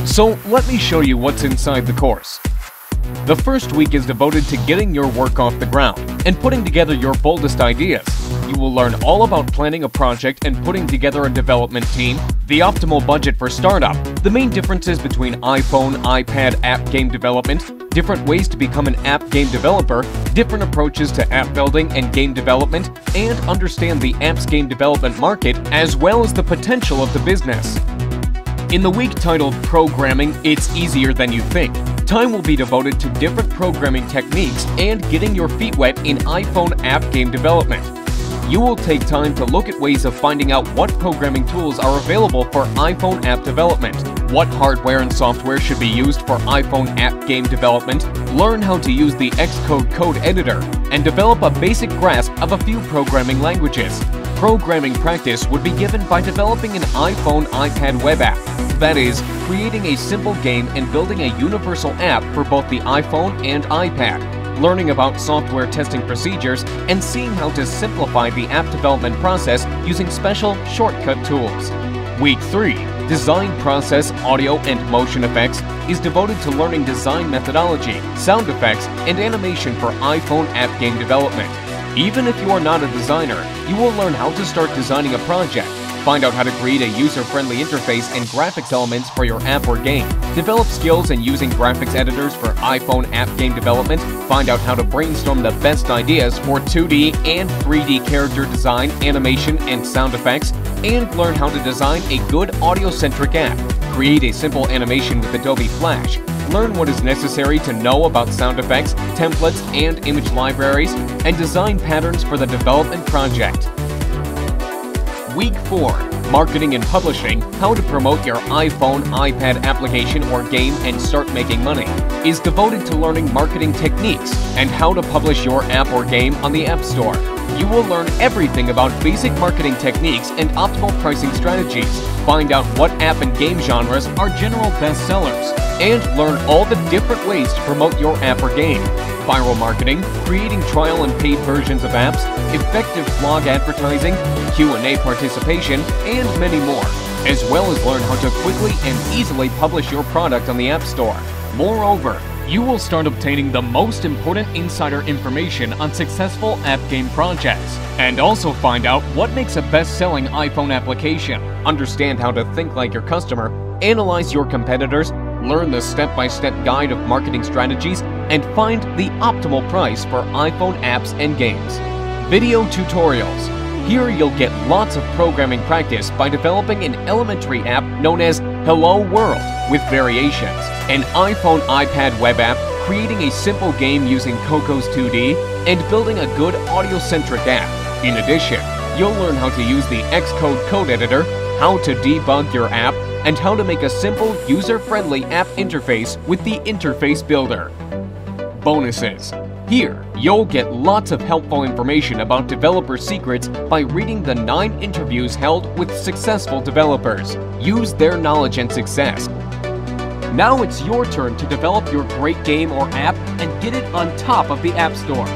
So let me show you what's inside the course. The first week is devoted to getting your work off the ground and putting together your boldest ideas. You will learn all about planning a project and putting together a development team, the optimal budget for startup, the main differences between iPhone, iPad app game development, different ways to become an app game developer, different approaches to app building and game development, and understand the apps game development market as well as the potential of the business. In the week titled Programming, It's Easier Than You Think, time will be devoted to different programming techniques and getting your feet wet in iPhone app game development. You will take time to look at ways of finding out what programming tools are available for iPhone app development, what hardware and software should be used for iPhone app game development, learn how to use the Xcode code editor, and develop a basic grasp of a few programming languages. Programming practice would be given by developing an iPhone iPad web app. That is, creating a simple game and building a universal app for both the iPhone and iPad. Learning about software testing procedures, and seeing how to simplify the app development process using special shortcut tools. Week 3, Design Process Audio and Motion Effects, is devoted to learning design methodology, sound effects, and animation for iPhone app game development. Even if you are not a designer, you will learn how to start designing a project, find out how to create a user-friendly interface and graphics elements for your app or game, develop skills in using graphics editors for iPhone app game development, find out how to brainstorm the best ideas for 2D and 3D character design, animation, and sound effects, and learn how to design a good audio-centric app, create a simple animation with Adobe Flash, learn what is necessary to know about sound effects, templates, and image libraries, and design patterns for the development project. Week 4, Marketing and Publishing, How to Promote Your iPhone, iPad application or game and Start Making Money, is devoted to learning marketing techniques and how to publish your app or game on the App Store. You will learn everything about basic marketing techniques and optimal pricing strategies, find out what app and game genres are general bestsellers, and learn all the different ways to promote your app or game. Viral marketing, creating trial and paid versions of apps, effective blog advertising, Q&A participation, and many more, as well as learn how to quickly and easily publish your product on the App Store. Moreover, you will start obtaining the most important insider information on successful app game projects, and also find out what makes a best-selling iPhone application, understand how to think like your customer, analyze your competitors, learn the step-by-step guide of marketing strategies, and find the optimal price for iPhone apps and games. Video tutorials. Here you'll get lots of programming practice by developing an elementary app known as Hello World with variations, an iPhone iPad web app, creating a simple game using Cocos 2D, and building a good audio-centric app. In addition, you'll learn how to use the Xcode code editor, how to debug your app, and how to make a simple, user-friendly app interface with the Interface Builder. Bonuses. Here, you'll get lots of helpful information about developer secrets by reading the 9 interviews held with successful developers. Use their knowledge and success. Now it's your turn to develop your great game or app and get it on top of the App Store.